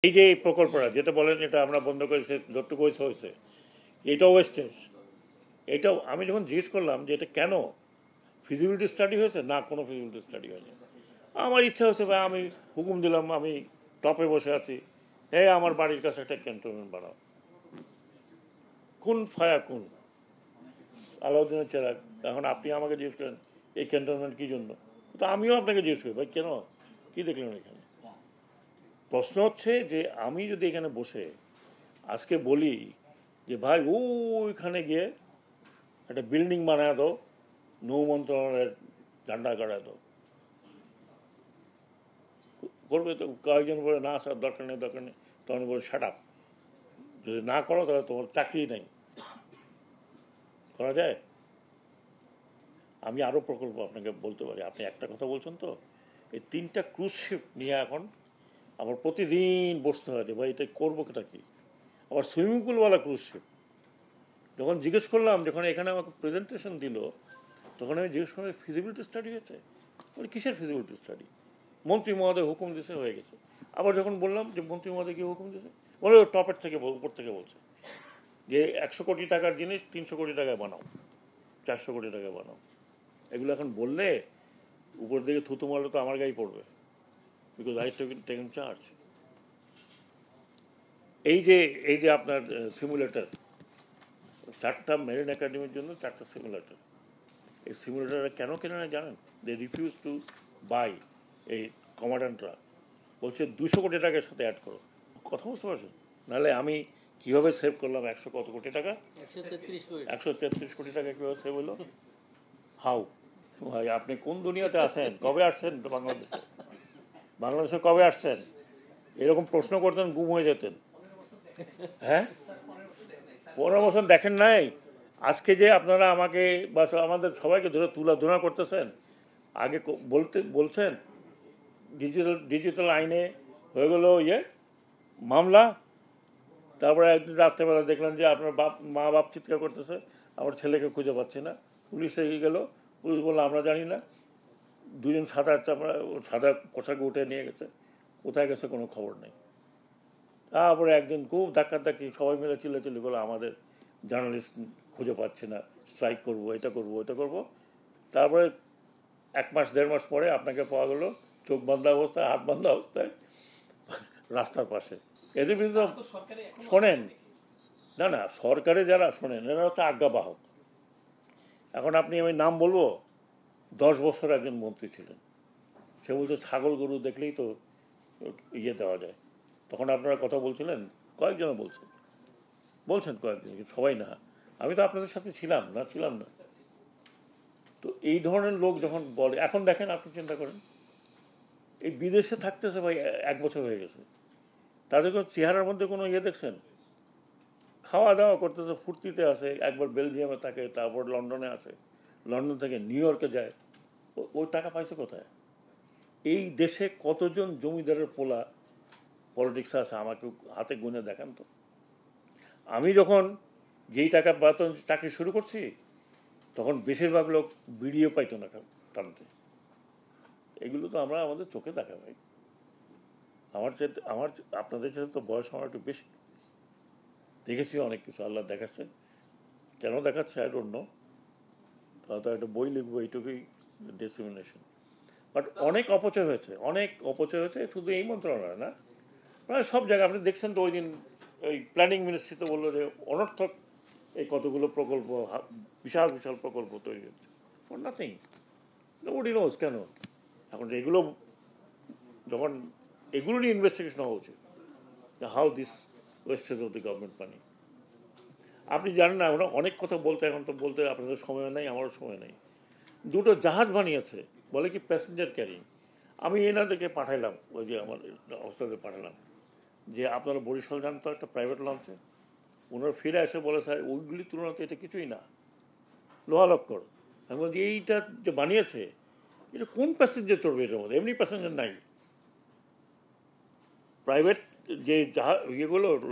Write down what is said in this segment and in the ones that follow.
এই যে প্রকল্পটা যেটা বলেন এটা আমরা বন্ধ করেছি, যতটুকু হয়েছে এটাও ওয়েস্টেজ। এটাও আমি যখন জিজ্ঞেস করলাম যে এটা কেন, ফিজিবিলিটি স্টাডি হয়েছে না, কোনো ফিজিবিলিটি স্টাডি হয়নি। আমার ইচ্ছা হচ্ছে ভাই, আমি হুকুম দিলাম, আমি টপে বসে আছি, হ্যাঁ আমার বাড়ির কাছে একটা ক্যান্টনমেন্ট বানাও। কোন ফায়া কোন আলাউদ্দিনের চেরাগ। এখন আপনি আমাকে জিজ্ঞেস করেন এই ক্যান্টনমেন্ট কী জন্য, তো আমিও আপনাকে জিজ্ঞেস করি ভাই কেন, কী দেখলেন এখানে। প্রশ্ন হচ্ছে যে আমি যদি এখানে বসে আজকে বলি যে ভাই ওইখানে গিয়ে একটা বিল্ডিং বানায় দাও, নৌ মন্ত্রণালয়ের ঝান্ডা গাড়ায় দাও, করবে তো? কয়েকজন বলে না স্যার দরকার নেই দরকার নেই, তখন বলে শাট আপ, যদি না করো তাহলে তোমার চাকরি নেই। করা যায়? আমি আরও প্রকল্প আপনাকে বলতে পারি। আপনি একটা কথা বলছেন তো, এই 3টা ক্রুজ শিপ নিয়ে এখন আমার প্রতিদিন বসতে হয় যে ভাই এটা করবো কেটা কি। আবার সুইমিং পুলওয়ালা ক্রুজ শিপ, যখন জিজ্ঞেস করলাম, যখন এখানে আমাকে প্রেজেন্টেশন দিল, তখন আমি জিজ্ঞেস করলাম ফিজিবিলিটি স্টাডি হয়েছে? বলে কিসের ফিজিবিলিটি স্টাডি, মন্ত্রী মহোদয় হুকুম দিয়েছে হয়ে গেছে। আবার যখন বললাম যে মন্ত্রী মহোদয় কি হুকুম দিয়েছে, বলে টপের থেকে উপর থেকে বলছে যে 100 কোটি টাকার জিনিস 300 কোটি টাকায় বানাও, 400 কোটি টাকায় বানাও। এগুলো এখন বললে উপর দিকে থুতু মারলে তো আমার গায়ে পড়বে, বিকজ আই টেকেন চার্জ। এই যে আপনার সিমুলেটর, 4টা মেরিন একাডেমির জন্য 4টা সিমুলেটর। এই সিমুলেটরটা কেন কেনে না জানেন? দে রিফিউজ টু বাই। এই কমান্ডান্টরা বলছে 200 কোটি টাকার সাথে অ্যাড করো। কথা বুঝতে পারছেন? নাহলে আমি কীভাবে সেভ করলাম 100 কত কোটি টাকা, 133 কোটি টাকা কীভাবে সেভ হলো? হাউ? ভাই আপনি কোন দুনিয়াতে আছেন? কবে আসছেন বাংলাদেশে? বাংলাদেশে কবে আসছেন? এরকম প্রশ্ন করতেন গুম হয়ে যেতেন। হ্যাঁ, 15 বছর দেখেন নাই? আজকে যে আপনারা আমাকে বা আমাদের সবাইকে ধরে তুলাধনা করতেছেন, আগে বলছেন ডিজিটাল আইনে হয়ে গেল মামলা, তারপরে একদিন রাত্রেবেলা দেখলাম যে আপনার মা বাপ চিৎকার করতেছে আমার ছেলেকে খুঁজে পাচ্ছি না, পুলিশ এগিয়ে গেল, পুলিশ বললো আমরা জানি না, দুজন সাদা পোশাকে উঠে নিয়ে গেছে, কোথায় গেছে কোনো খবর নেই। তারপরে একদিন খুব ধাক্কাধাক্কি, সবাই মিলে চিল্লাচিল্লি করলো আমাদের জার্নালিস্ট খুঁজে পাচ্ছে না, স্ট্রাইক করবো, এটা করবো ওইটা করবো। তারপরে 1 মাস 1.5 মাস পরে আপনাকে পাওয়া গেল চোখ বান্ধা অবস্থায়, হাত বান্ধা অবস্থায় রাস্তার পাশে। এদের বিরুদ্ধে শোনেন, না না, সরকারে যারা শোনেন এরা হচ্ছে আজ্ঞাবাহক। এখন আমি নাম বলবো, 10 বছর একজন মন্ত্রী ছিলেন, সে বলছে ছাগল গরু দেখলেই তো দেওয়া যায়। তখন আপনারা কথা বলছিলেন, কয়েকজন বলছেন কয়েকজন, সবাই না। আমি তো আপনাদের সাথে ছিলাম না। তো এই ধরনের লোক যখন বলে, এখন দেখেন আপনি চিন্তা করেন, এই বিদেশে থাকতেছে ভাই 1 বছর হয়ে গেছে, তাদের কোনো চেহারার মধ্যে কোনো দেখছেন? খাওয়া দাওয়া করতেছে, ফুর্তিতে আসে, একবার বেলজিয়ামে থাকে, তারপর লন্ডনে আসে, লন্ডন থেকে নিউ ইয়র্কে যায়। ওই টাকা পাইছে কোথায়? এই দেশে কতজন জমিদারের পোলা পলিটিক্সে আছে আমাকে হাতে গুনে দেখান তো। আমি যখন যেই টাকা বেতন চাকরি শুরু করছি, তখন বেশিরভাগ লোক বিডিও পাইতো না টানতে। এগুলো তো আমরা আমাদের চোখে দেখা ভাই। আপনাদের সাথে তো বয়স আমার একটু বেশি, দেখেছি অনেক কিছু, আল্লাহ দেখাচ্ছে। কেন দেখাচ্ছে আই ডোন্ট নো, হয়তো একটা বই লিখবো, এইটুকুই ডিসক্রিমিনেশন। বাট অনেক অপচয় হয়েছে, শুধু এই মন্ত্রণালয় না, প্রায় সব জায়গায়। আপনি দেখছেন তো ওই দিন ওই প্ল্যানিং মিনিস্ট্রিতে বললো যে অনর্থক এই কতগুলো প্রকল্প, বিশাল বিশাল প্রকল্প তৈরি হচ্ছে ফর নাথিং, নোবডি নোজ কেন। এখন যখন এগুলো নিয়ে ইনভেস্টিগেশন হওয়া উচিত, how this wastage of the government money. আপনি জানেন না, আমরা অনেক কথা বলতে, এখন তো বলতে আপনাদের সময় নেই, আমারও সময় নেই। 2টো জাহাজ বানিয়েছে, বলে কি প্যাসেঞ্জার ক্যারিং। আমি এনাদেরকে পাঠাইলাম, ওই যে আমার অবস্থাতে পাঠালাম যে আপনারা বরিশাল যান তো একটা প্রাইভেট লঞ্চে। ওনারা ফিরে এসে বলে স্যার ওইগুলির তুলনাতে এটা কিছুই না, লোহালক্কর। আমি বলছি এইটা যে বানিয়েছে এটা কোন প্যাসেঞ্জার চড়বে এটার মধ্যে? এমনি প্যাসেঞ্জার নাই। প্রাইভেট যে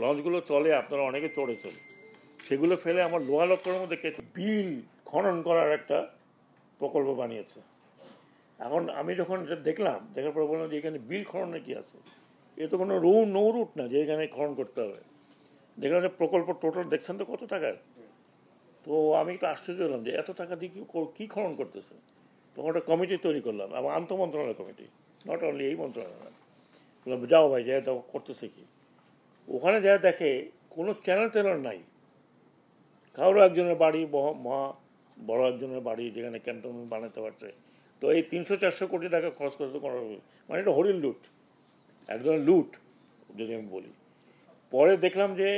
লঞ্চগুলো চলে, আপনারা অনেকে চড়েছেন, সেগুলো ফেলে আমার লোহালক্করের মধ্যে বিল খনন করার একটা প্রকল্প বানিয়েছে। এখন আমি যখন এটা দেখলাম, দেখার পর বললাম যে এখানে বিল খননে কি আছে? এ তো কোনো নো রুট না যে এখানে খনন করতে হবে। দেখলাম যে প্রকল্প টোটাল দেখছেন তো কত টাকার। তো আমি একটু আশ্চর্য হলাম যে এত টাকা দিয়ে কী খনন করতেছে। তখন একটা কমিটি তৈরি করলাম, এবং আন্তঃমন্ত্রণালয় কমিটি, নট অনলি এই মন্ত্রণালয়। বললাম যাও ভাই, যাই দাও করতেছে কি। ওখানে যা দেখে কোনো চ্যানেল ট্যানেল নাই, কারো একজনের বাড়ি মহা বড় একজনের বাড়ি যেখানে ক্যান্টনমেন্ট বানাতে পারছে। তো এই 300-400 কোটি টাকা খরচ করতে করা, মানে এটা হরিণ লুট, এক ধরনের লুট যদি আমি বলি। পরে দেখলাম যে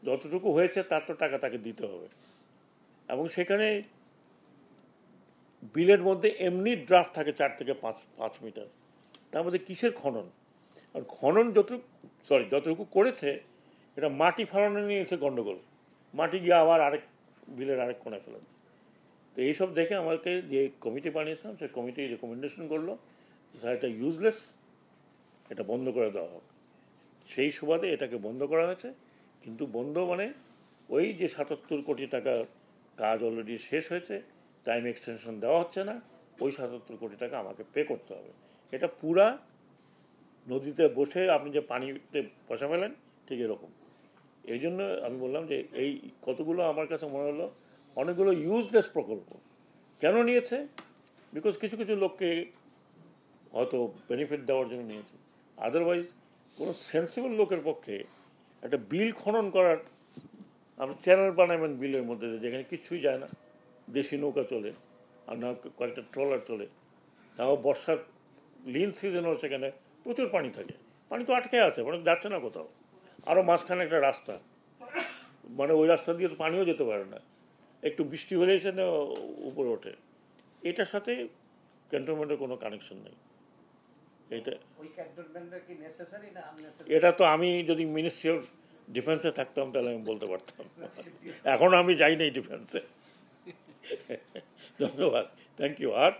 যতটুকু হয়েছে তার তো টাকা তাকে দিতে হবে, এবং সেখানে বিলের মধ্যে এমনি ড্রাফট থাকে 4 থেকে 5 মিটার। তার মধ্যে কিসের খনন? আর খনন যতটুকু করেছে এটা মাটি ফালানো নিয়ে এসে গণ্ডগোল, মাটি গিয়ে আবার আরেক বিলের আরেক কোনায় ফেলে। তো এইসব দেখে আমাকে যে কমিটি বানিয়েছিলাম সেই কমিটি রেকমেন্ডেশন করলো এটা ইউজলেস, এটা বন্ধ করে দেওয়া হোক। সেই সুবাদে এটাকে বন্ধ করা হয়েছে। কিন্তু বন্ধ মানে ওই যে 77 কোটি টাকার কাজ অলরেডি শেষ হয়েছে, টাইম এক্সটেনশন দেওয়া হচ্ছে না, ওই 77 কোটি টাকা আমাকে পে করতে হবে। এটা পুরা নদীতে বসে আপনি যে পানিতে পয়সা ফেলেন ঠিক এরকম। এই জন্য আমি বললাম যে এই কতগুলো আমার কাছে মনে হলো অনেকগুলো ইউজলেস প্রকল্প কেন নিয়েছে, বিকজ কিছু কিছু লোককে হয়তো বেনিফিট দেওয়ার জন্য নিয়েছে। আদারওয়াইজ কোনো সেন্সিবল লোকের পক্ষে একটা বিল খনন করার, আপনি চ্যানেল বানাবেন বিলের মধ্যে যেখানে কিচ্ছুই যায় না, দেশি নৌকা চলে আর না কয়েকটা ট্রলার চলে, তাও বর্ষার লিন সিজনেও সেখানে প্রচুর পানি থাকে, পানি তো আটকে আছে, মানে যাচ্ছে না কোথাও। আরও মাঝখানে একটা রাস্তা, মানে ওই রাস্তা দিয়ে তো পানিও যেতে পারে না, একটু বৃষ্টি হলে সেখানে উপরে ওঠে। এটার সাথে ক্যান্টনমেন্টের কোনো কানেকশন নেই। এটা তো আমি যদি মিনিস্ট্রি অফ ডিফেন্সে থাকতাম তাহলে আমি বলতে পারতাম। এখন আমি যাই নাই ডিফেন্সে। ধন্যবাদ, থ্যাংক ইউ। আর